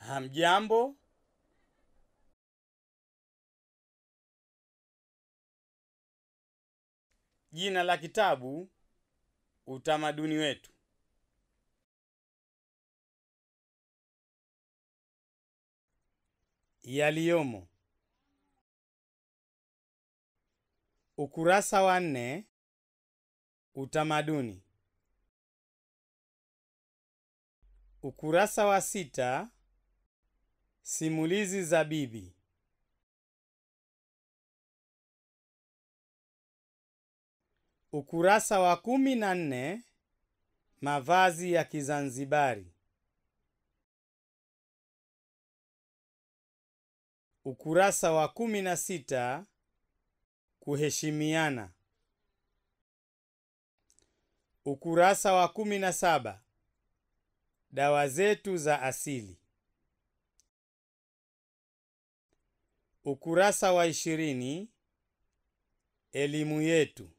Hamjambo. Jina la kitabu: Utamaduni Wetu. Yaliyomo: ukurasa wa 4, utamaduni. Ukurasa wa 6, simulizi za bibi. Ukurasa wa 14, mavazi ya Kizanzibari. Ukurasa wa 16, kuheshimiana. Ukurasa wa 17, dawa zetu za asili. Ukurasa wa 20, elimu yetu.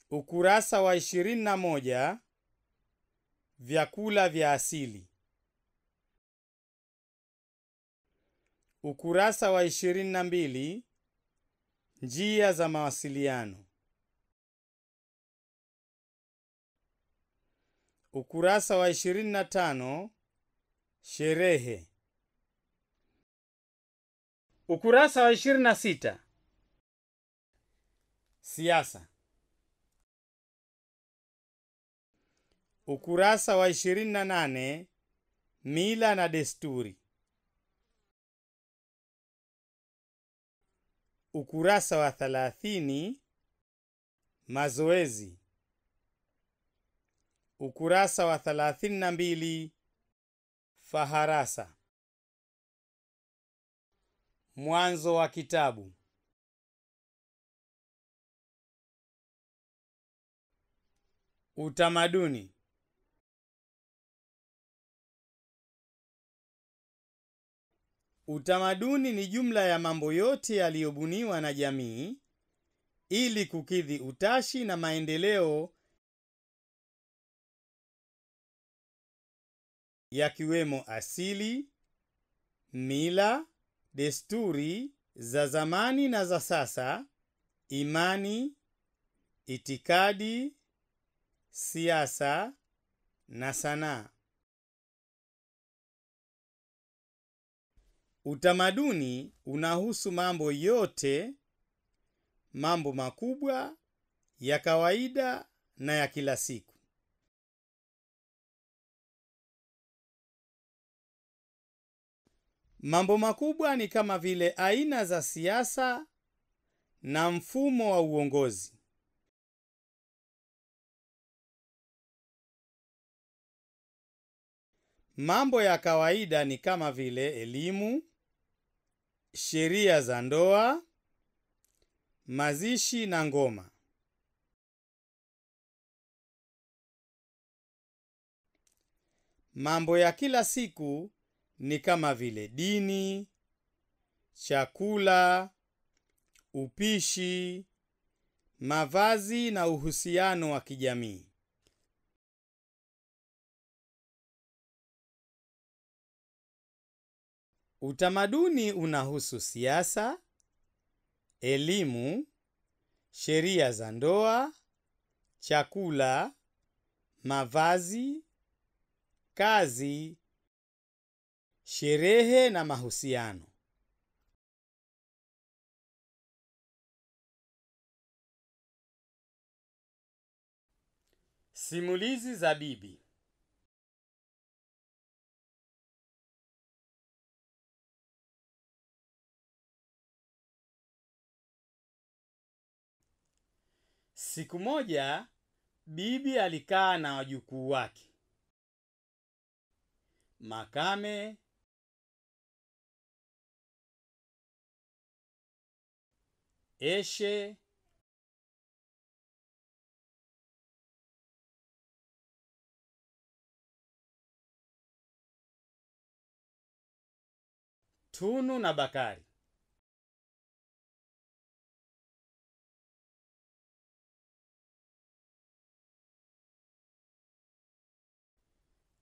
Ukurasa wa 21, vyakula vya asili. Ukurasa wa 22, njia za mawasiliano. Ukurasa wa 25, sherehe. Ukurasa wa 26, siasa. Ukurasa wa 28, mila na desturi. Ukurasa wa 30, mazoezi. Ukurasa wa 32, faharasa. Mwanzo wa kitabu. Utamaduni. Utamaduni ni jumla ya mambo yote yaliyobuniwa na jamii ili kukidhi utashi na maendeleo, yakiwemo asili, mila, desturi za zamani na za sasa, imani, itikadi, siasa na sanaa. Utamaduni unahusu mambo yote, mambo makubwa, ya kawaida na ya kila siku. Mambo makubwa ni kama vile aina za siasa na mfumo wa uongozi. Mambo ya kawaida ni kama vile elimu, sheria za ndoa, mazishi na ngoma. Mambo ya kila siku ni kama vile dini, chakula, upishi, mavazi na uhusiano wa kijamii. Utamaduni unahusu siasa, elimu, sheria za ndoa, chakula, mavazi, kazi, sherehe na mahusiano. Simulizi za bibi. Siku moja, bibi alikaa na wajukuu wake: Makame, Eshe, Tunu na Bakari.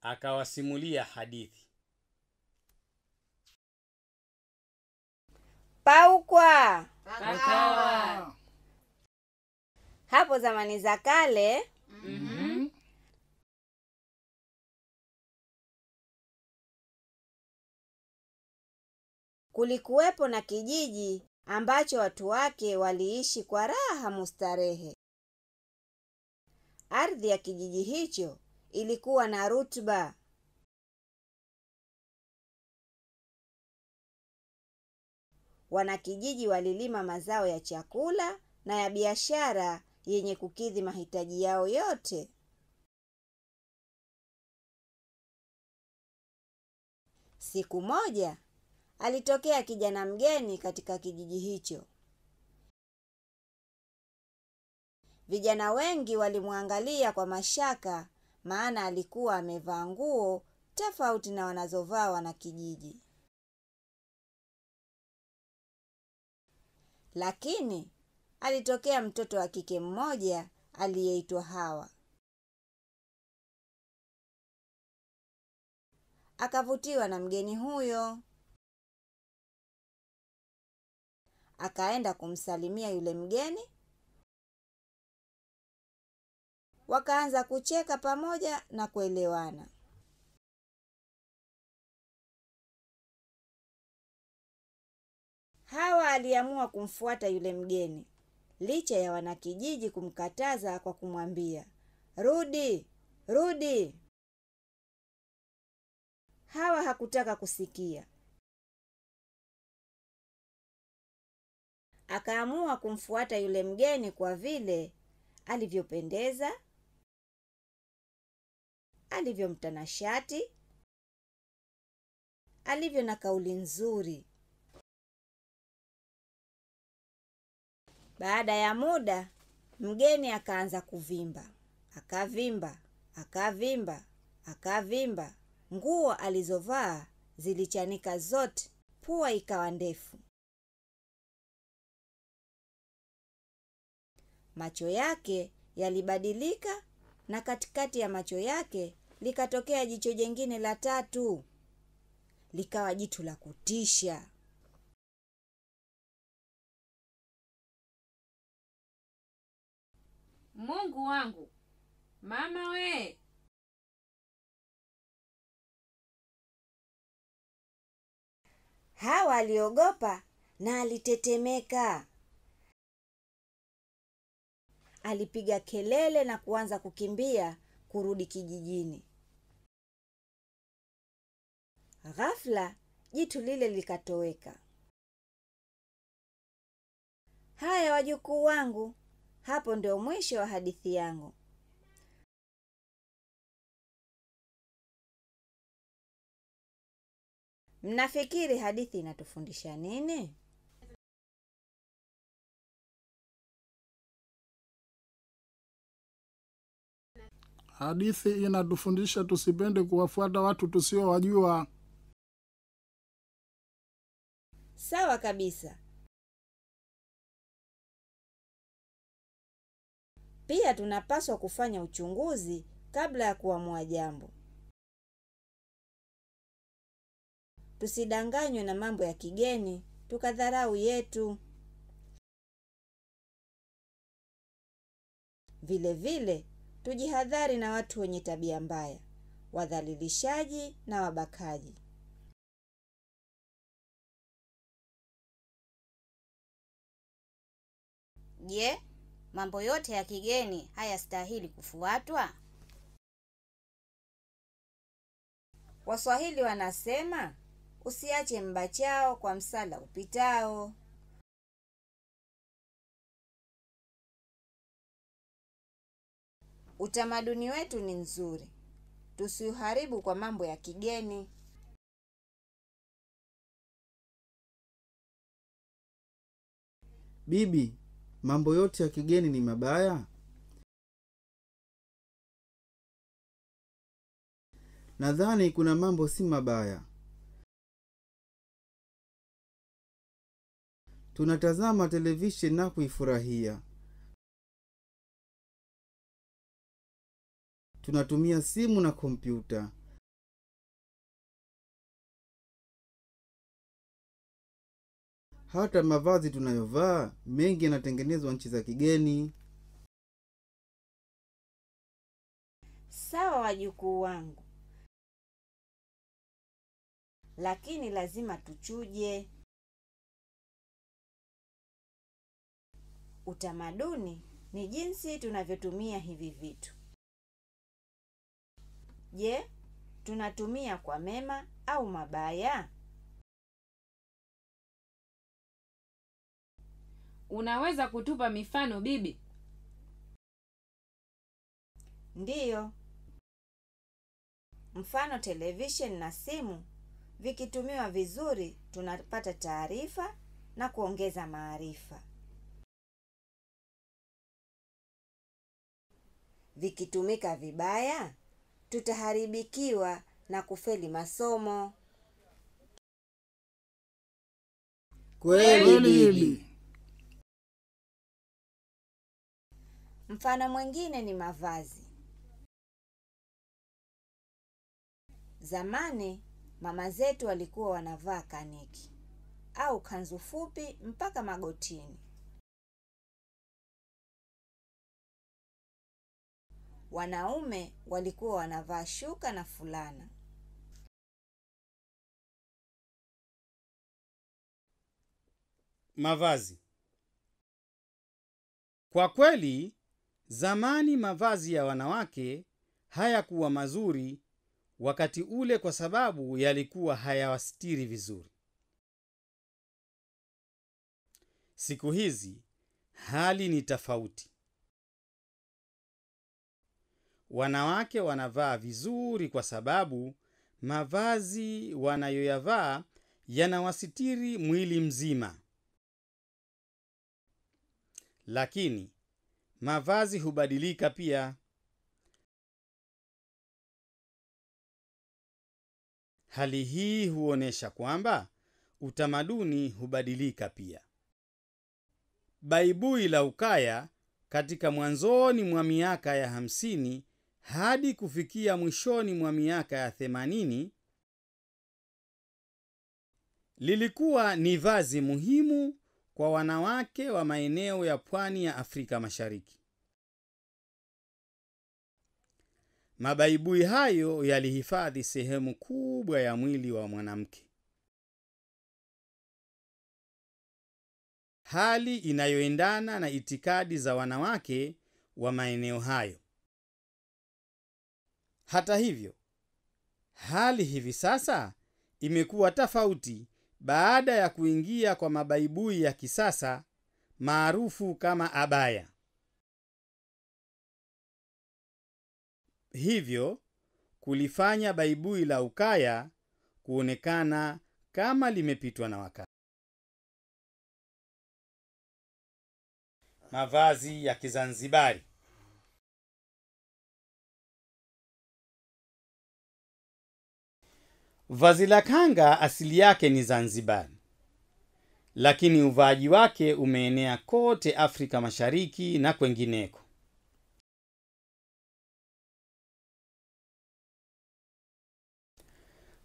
akawasimulia hadithi. Paukwa. Pakawa. Hapo zamani za kale, kulikuwepo na kijiji ambacho watu wake waliishi kwa raha mustarehe. Ardhi ya kijiji hicho ilikuwa na rutuba. Wanakijiji walilima mazao ya chakula na ya biashara yenye kukidhi mahitaji yao yote. Siku moja alitokea kijana mgeni katika kijiji hicho. Vijana wengi walimwangalia kwa mashaka, maana alikuwa amevaa nguo tofauti na wanazovaa wanakijiji. Lakini alitokea mtoto wa kike mmoja aliyeitwa Hawa. Akavutiwa na mgeni huyo. Akaenda kumsalimia yule mgeni. Wakaanza kucheka pamoja na kuelewana. Hawa aliamua kumfuata yule mgeni, licha ya wanakijiji kumkataza kwa kumwambia, "Rudi, rudi." Hawa hakutaka kusikia. Akaamua kumfuata yule mgeni kwa vile alivyopendeza, alivyomtanashati, alivyo na kauli nzuri. Baada ya muda, mgeni akaanza kuvimba. Akavimba, akavimba, akavimba. Nguo alizovaa zilichanika zote, pua ikawa ndefu. Macho yake yalibadilika, na katikati ya macho yake likatokea jicho jingine la tatu. Likawa jitu la kutisha. Mungu wangu, mama we! Hawa aliogopa na alitetemeka. Alipiga kelele na kuanza kukimbia kurudi kijijini. Ghafla jitu lile likatoweka. Haya wajukuu wangu, hapo ndio mwisho wa hadithi yangu. Mnafikiri hadithi inatufundisha nini? Hadithi inatufundisha tusipende kuwafuata watu tusiowajua. Sawa kabisa. Pia tunapaswa kufanya uchunguzi kabla ya kuamua jambo. Tusidanganywe na mambo ya kigeni tukadharau yetu. Vile vile tujihadhari na watu wenye tabia mbaya, wadhalilishaji na wabakaji. Je, mambo yote ya kigeni hayastahili kufuatwa? Waswahili wanasema, usiache mbachao kwa msala upitao. Utamaduni wetu ni nzuri. Tusiuharibu kwa mambo ya kigeni. Bibi, mambo yote ya kigeni ni mabaya? Nadhani kuna mambo si mabaya. Tunatazama televisheni na kuifurahia. Tunatumia simu na kompyuta. Hata mavazi tunayovaa mengi yanatengenezwa nchi za kigeni. Sawa wajukuu wangu, lakini lazima tuchuje. Utamaduni ni jinsi tunavyotumia hivi vitu. Je, tunatumia kwa mema au mabaya? Unaweza kutupa mifano bibi? Ndiyo. Mfano, television na simu vikitumiwa vizuri tunapata taarifa na kuongeza maarifa. Vikitumika vibaya, tutaharibikiwa na kufeli masomo. Kweli bibi. Bibi. Mfano mwingine ni mavazi. Zamani mama zetu walikuwa wanavaa kaniki au kanzu fupi mpaka magotini. Wanaume walikuwa wanavaa shuka na fulana. Mavazi. Kwa kweli, zamani mavazi ya wanawake hayakuwa mazuri wakati ule kwa sababu yalikuwa hayawastiri vizuri. Siku hizi, hali ni tofauti. Wanawake wanavaa vizuri kwa sababu mavazi wanayoyavaa yanawasitiri mwili mzima. Lakini mavazi hubadilika pia. Hali hii huonesha kwamba utamaduni hubadilika pia. Baibui la ukaya katika mwanzoni mwa miaka ya 50 hadi kufikia mwishoni mwa miaka ya 80 lilikuwa ni vazi muhimu kwa wanawake wa maeneo ya pwani ya Afrika Mashariki. Mabaibui hayo yalihifadhi sehemu kubwa ya mwili wa mwanamke, hali inayoendana na itikadi za wanawake wa maeneo hayo. Hata hivyo, hali hivi sasa imekuwa tofauti baada ya kuingia kwa mabaibui ya kisasa maarufu kama abaya. Hivyo kulifanya baibui la ukaya kuonekana kama limepitwa na wakati. Mavazi ya Kizanzibari. Vazi la kanga asili yake ni Zanzibari, lakini uvaaji wake umeenea kote Afrika Mashariki na kwengineko.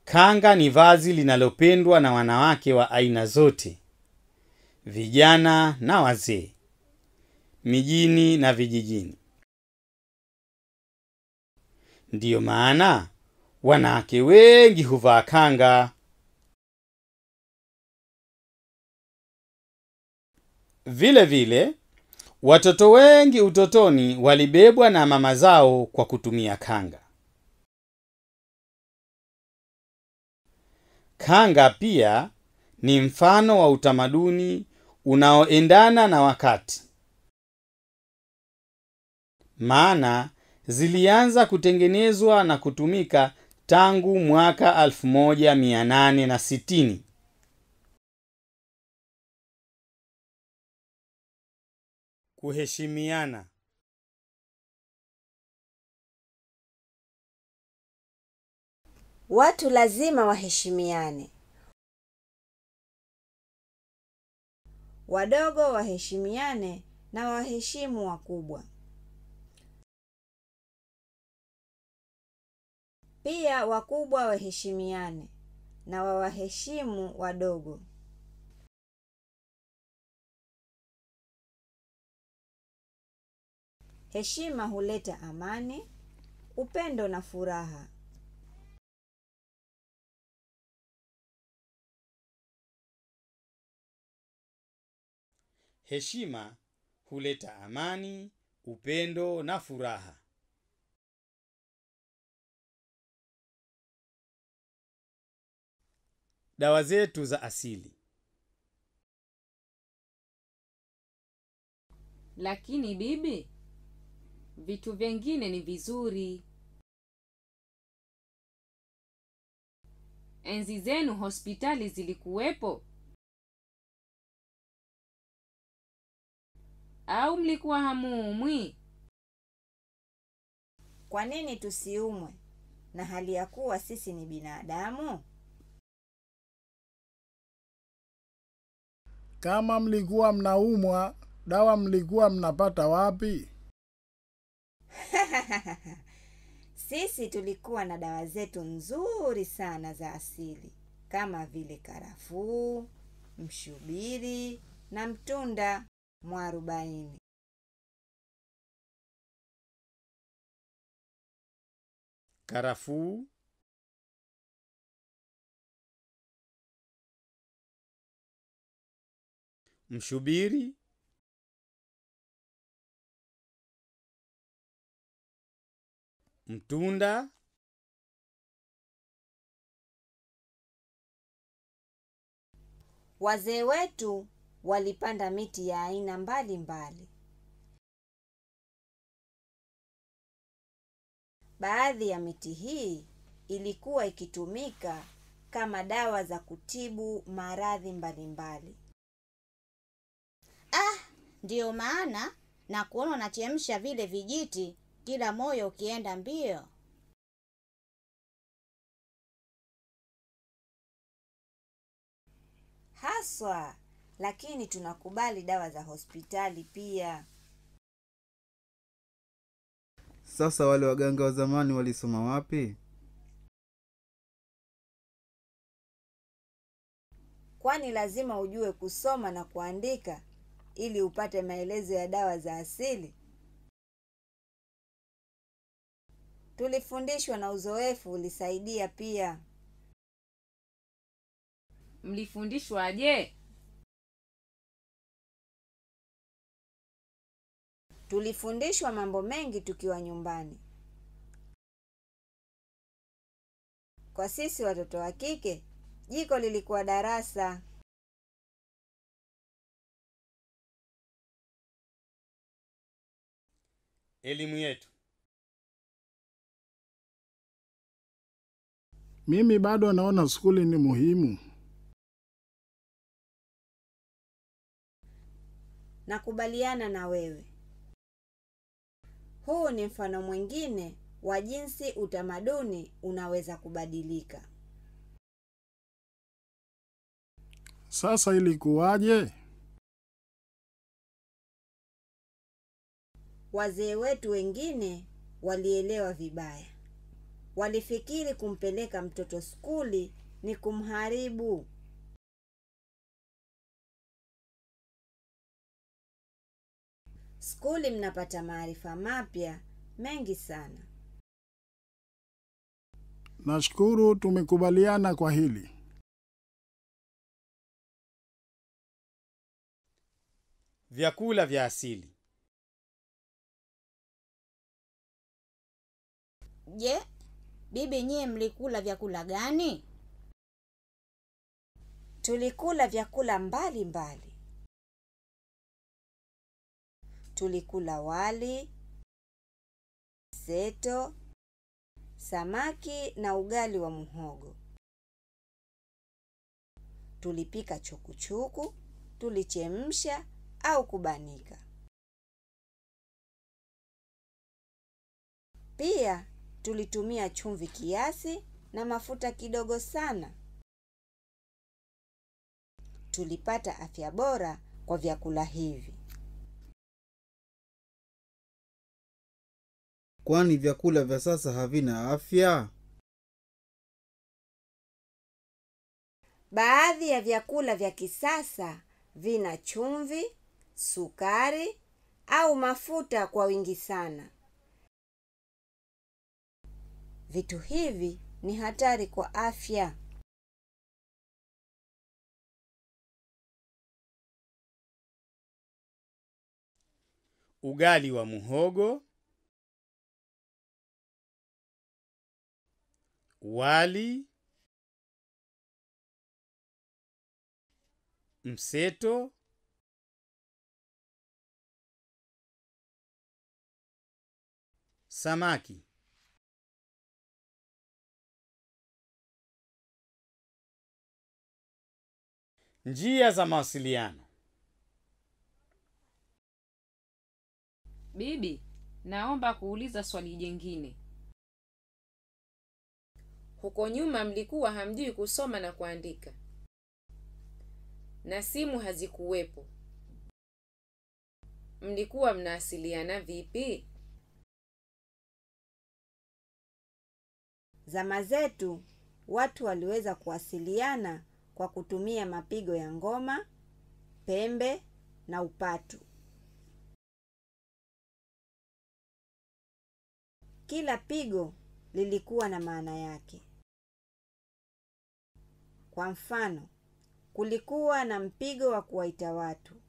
Kanga ni vazi linalopendwa na wanawake wa aina zote, vijana na wazee, mijini na vijijini. Ndiyo maana wanawake wengi huvaa kanga. Vile vile, watoto wengi utotoni walibebwa na mama zao kwa kutumia kanga. Kanga pia ni mfano wa utamaduni unaoendana na wakati. Maana zilianza kutengenezwa na kutumika tangu mwaka 1860. Kuheshimiana. Watu lazima waheshimiane. Wadogo waheshimiane na waheshimu wakubwa. Pia wakubwa waheshimiane na wawaheshimu wadogo. Heshima huleta amani, upendo na furaha. Heshima huleta amani, upendo na furaha. Dawa zetu za asili. Lakini bibi, vitu vingine ni vizuri. Enzi zenu hospitali zilikuwepo? Au mlikuwa hamuumwi? Kwa nini tusiumwe na hali ya kuwa sisi ni binadamu? Kama mlikuwa mnaumwa, dawa mlikuwa mnapata wapi? Sisi tulikuwa na dawa zetu nzuri sana za asili, kama vile karafuu, mshubiri na mtunda mwarobaini. Karafuu, mshubiri, mtunda, Wazee wetu walipanda miti ya aina mbalimbali. Baadhi ya miti hii ilikuwa ikitumika kama dawa za kutibu maradhi mbalimbali. Ndiyo maana na kuona unachemsha vile vijiti kila moyo ukienda mbio. Haswa, lakini tunakubali dawa za hospitali pia. Sasa wale waganga wa zamani walisoma wapi? Kwani lazima ujue kusoma na kuandika ili upate maelezo ya dawa za asili? Tulifundishwa na uzoefu ulisaidia pia. Mlifundishwa aje? Tulifundishwa mambo mengi tukiwa nyumbani. Kwa sisi watoto wa kike, jiko lilikuwa darasa. elimu yetu. Mimi bado naona skuli ni muhimu. Nakubaliana na wewe. Huu ni mfano mwingine wa jinsi utamaduni unaweza kubadilika. Sasa ilikuwaje? Wazee wetu wengine walielewa vibaya. Walifikiri kumpeleka mtoto skuli ni kumharibu. Skuli mnapata maarifa mapya mengi sana. Nashukuru tumekubaliana kwa hili. Vyakula vya asili. Je, bibi nyie mlikula vyakula gani? Tulikula vyakula mbalimbali. Tulikula wali, seto, samaki na ugali wa muhogo. Tulipika chukuchuku, tulichemsha au kubanika. Pia tulitumia chumvi kiasi na mafuta kidogo sana. Tulipata afya bora kwa vyakula hivi. Kwani vyakula vya sasa havina afya? Baadhi ya vyakula vya kisasa vina chumvi, sukari au mafuta kwa wingi sana. Vitu hivi ni hatari kwa afya. Ugali wa muhogo, wali, mseto, samaki. Njia za mawasiliano. Bibi, naomba kuuliza swali jingine. Huko nyuma mlikuwa hamjui kusoma na kuandika, na simu hazikuwepo. Mlikuwa mnawasiliana vipi? Zama zetu watu waliweza kuwasiliana kwa kutumia mapigo ya ngoma, pembe na upatu. Kila pigo lilikuwa na maana yake. Kwa mfano, kulikuwa na mpigo wa kuwaita watu.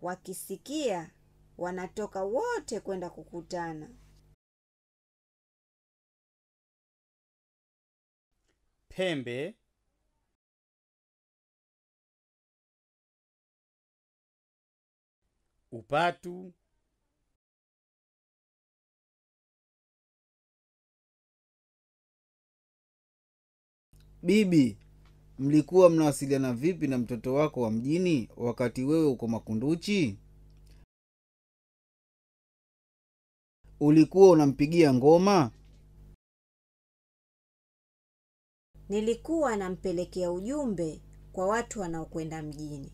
Wakisikia wanatoka wote kwenda kukutana. Pembe, upatu, Bibi, mlikuwa mnawasiliana vipi na mtoto wako wa mjini wakati wewe uko Makunduchi? Ulikuwa unampigia ngoma? Nilikuwa nampelekea ujumbe kwa watu wanaokwenda mjini.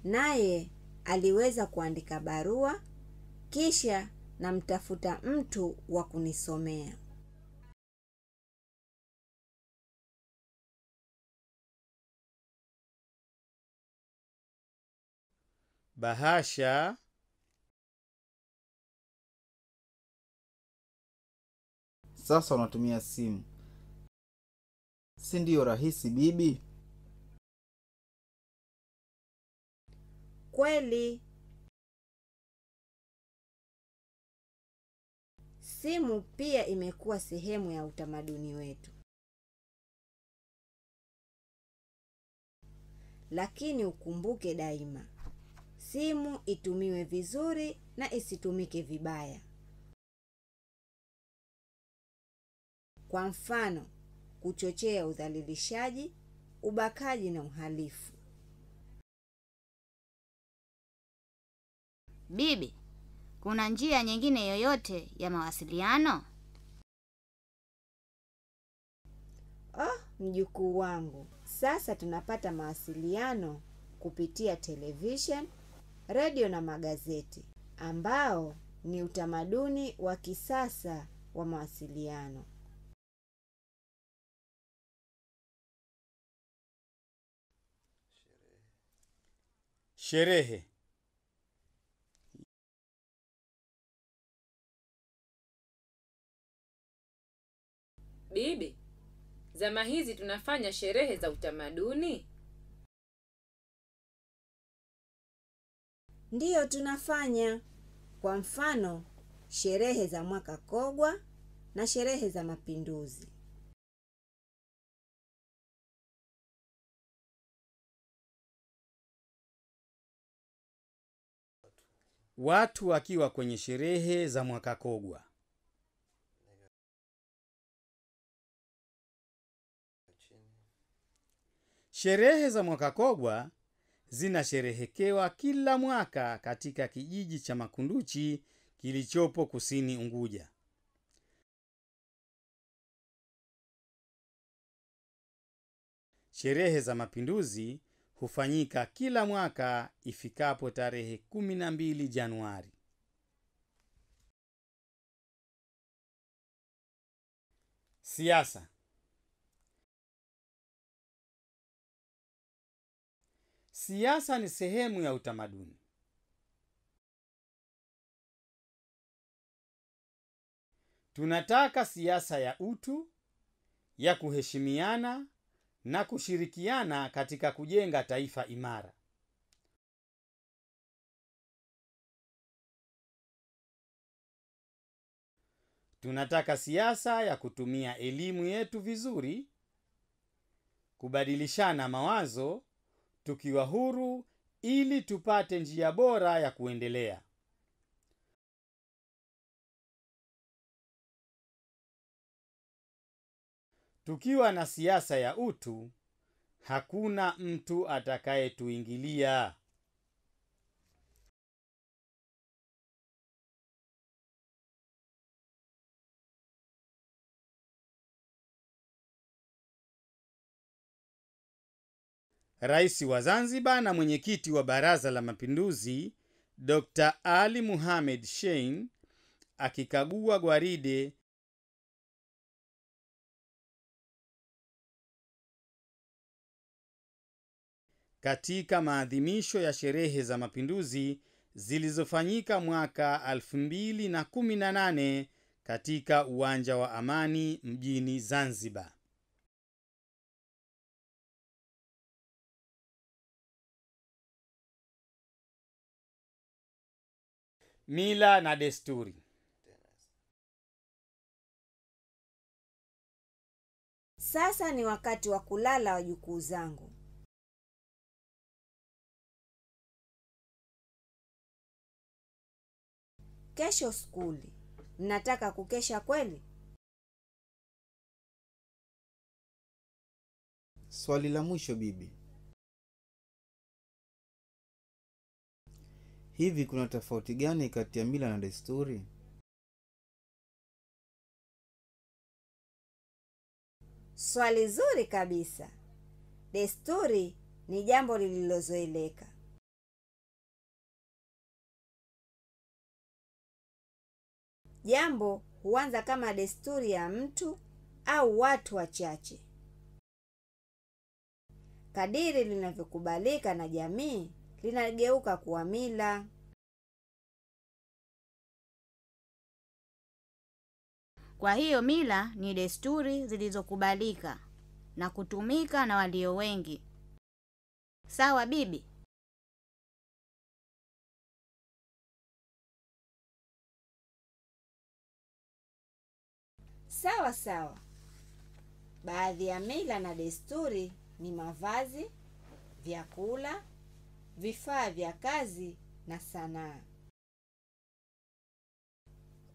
Naye aliweza kuandika barua, kisha namtafuta mtu wa kunisomea. bahasha, Sasa unatumia simu, si ndio rahisi bibi? Kweli, simu pia imekuwa sehemu ya utamaduni wetu. Lakini ukumbuke daima, simu itumiwe vizuri na isitumike vibaya. Kwa mfano, kuchochea udhalilishaji, ubakaji na uhalifu. Bibi, kuna njia nyingine yoyote ya mawasiliano? Mjukuu wangu, sasa tunapata mawasiliano kupitia television, redio na magazeti, ambao ni utamaduni wa kisasa wa mawasiliano. sherehe, Bibi, zama hizi tunafanya sherehe za utamaduni? Ndiyo, tunafanya. Kwa mfano, sherehe za mwaka Kogwa na sherehe za Mapinduzi. watu wakiwa kwenye sherehe za mwaka Kogwa. Sherehe za mwaka Kogwa zinasherehekewa kila mwaka katika kijiji cha Makunduchi kilichopo Kusini Unguja. Sherehe za Mapinduzi hufanyika kila mwaka ifikapo tarehe 12 Januari. Siasa. Siasa ni sehemu ya utamaduni. Tunataka siasa ya utu, ya kuheshimiana na kushirikiana katika kujenga taifa imara. Tunataka siasa ya kutumia elimu yetu vizuri, kubadilishana mawazo, tukiwa huru ili tupate njia bora ya kuendelea. Tukiwa na siasa ya utu, hakuna mtu atakayetuingilia. Rais wa Zanzibar na mwenyekiti wa Baraza la Mapinduzi, Dr. Ali Mohamed Shein, akikagua gwaride katika maadhimisho ya sherehe za mapinduzi zilizofanyika mwaka 2018 katika uwanja wa Amani mjini Zanzibar. Mila na desturi. Sasa ni wakati wa kulala, wajukuu zangu. Kesho skuli. Mnataka kukesha kweli? Swali la mwisho bibi. Hivi kuna tofauti gani kati ya mila na desturi? Swali zuri kabisa. Desturi ni jambo lililozoeleka. Jambo huanza kama desturi ya mtu au watu wachache. Kadiri linavyokubalika na jamii, linageuka kuwa mila. Kwa hiyo mila ni desturi zilizokubalika na kutumika na walio wengi. Sawa bibi? Sawa sawa. Baadhi ya mila na desturi ni mavazi, vyakula, vifaa vya kazi na sanaa.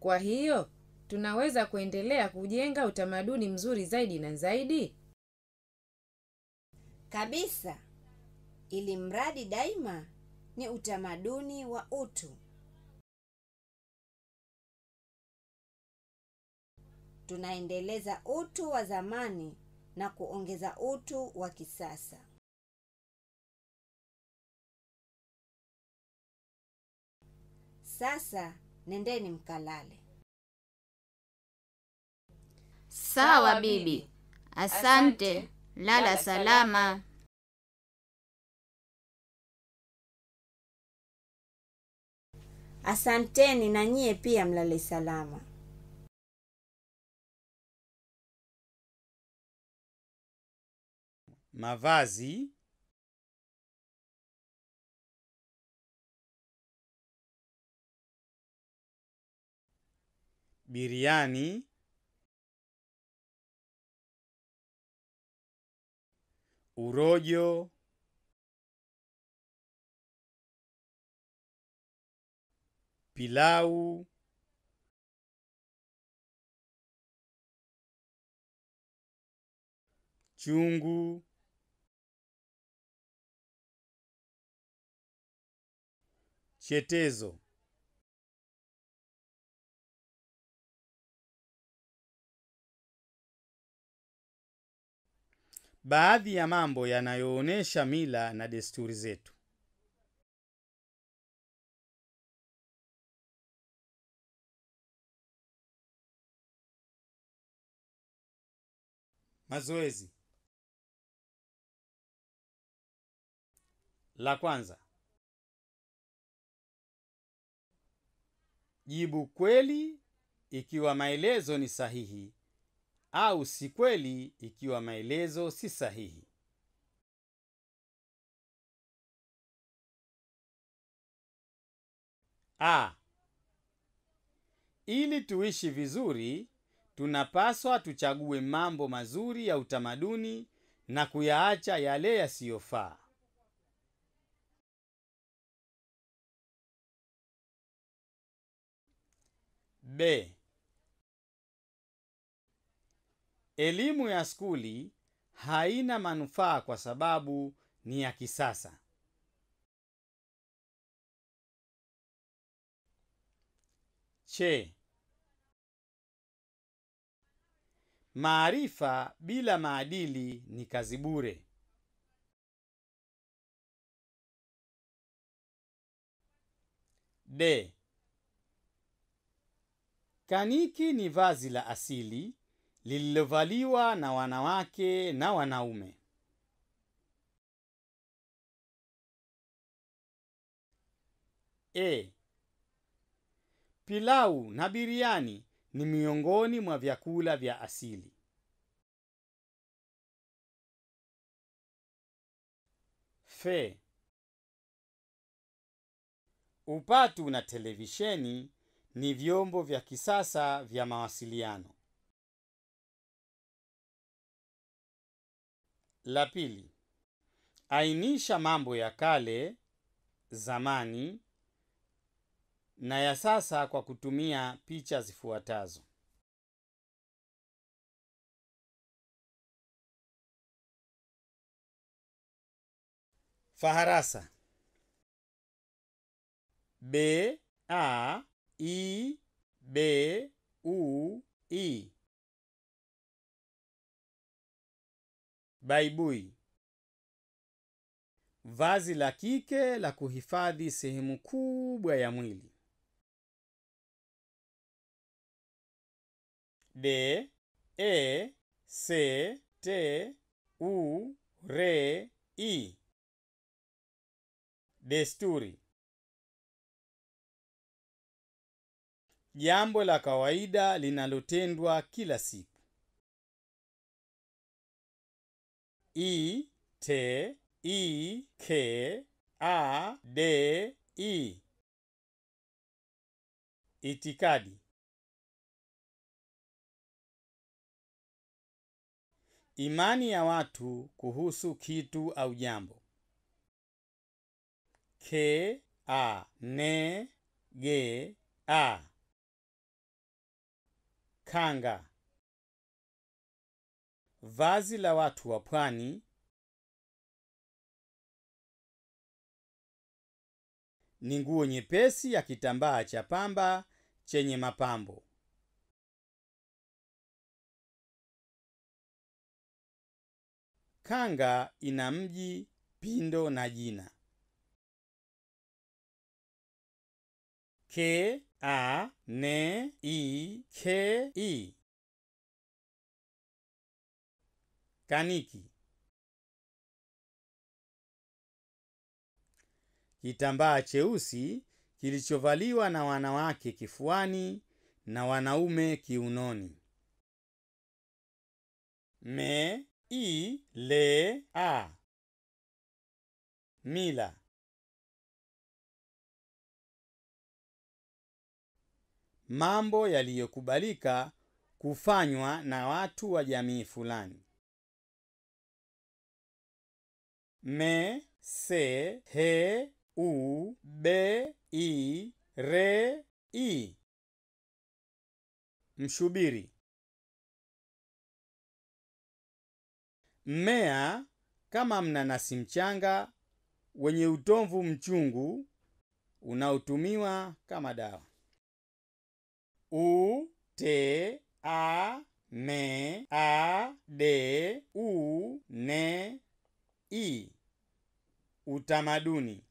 Kwa hiyo, tunaweza kuendelea kujenga utamaduni mzuri zaidi na zaidi? Kabisa. Ili mradi daima ni utamaduni wa utu. Tunaendeleza utu wa zamani na kuongeza utu wa kisasa. Sasa nendeni mkalale. Sawa bibi. Asante. Lala salama. Asanteni na nyie pia mlale salama. Mavazi, biriani, urojo, pilau, chungu, chetezo. Baadhi ya mambo yanayoonesha mila na desturi zetu. Mazoezi. La kwanza. Jibu kweli ikiwa maelezo ni sahihi au si kweli ikiwa maelezo si sahihi. A. Ili tuishi vizuri, tunapaswa tuchague mambo mazuri ya utamaduni na kuyaacha yale yasiyofaa. B. Elimu ya skuli haina manufaa kwa sababu ni ya kisasa. C. Maarifa bila maadili ni kazi bure. D. Kaniki ni vazi la asili lililovaliwa na wanawake na wanaume. E. Pilau na biriani ni miongoni mwa vyakula vya asili. F. Upatu na televisheni ni vyombo vya kisasa vya mawasiliano. La pili. Ainisha mambo ya kale, zamani na ya sasa kwa kutumia picha zifuatazo. Faharasa. B, A, I, B, U, I. Baibui. Vazi la kike la kuhifadhi sehemu kubwa ya mwili. D, E, C, T, U, R, I. Desturi. Jambo la kawaida linalotendwa kila siku. I, T, I, K, A, D, I. Itikadi. Imani ya watu kuhusu kitu au jambo. K, A, N, G, A. Kanga. Vazi la watu wa pwani. Ni nguo nyepesi ya kitambaa cha pamba chenye mapambo. Kanga ina mji, pindo na jina. K, A, N, I, K, I. Kaniki. Kitambaa cheusi kilichovaliwa na wanawake kifuani na wanaume kiunoni. Me, I, le, a. Mila. Mambo yaliyokubalika kufanywa na watu wa jamii fulani. Me, se, he, u, be, i, re, i. Mshubiri. Mmea kama mnanasi mchanga wenye utomvu mchungu unaotumiwa kama dawa. U, te, a, me, a, de, u, ne, i. Utamaduni.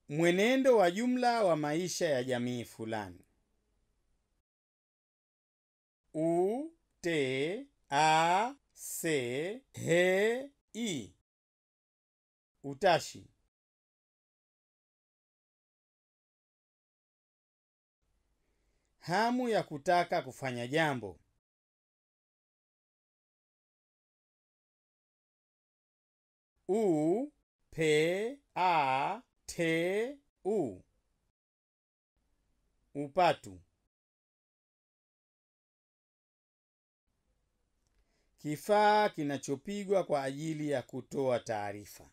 Mwenendo wa jumla wa maisha ya jamii fulani. U, te, a, se, he, i. utashi. Hamu ya kutaka kufanya jambo. U, pe, a, te, u. Upatu. Kifaa kinachopigwa kwa ajili ya kutoa taarifa.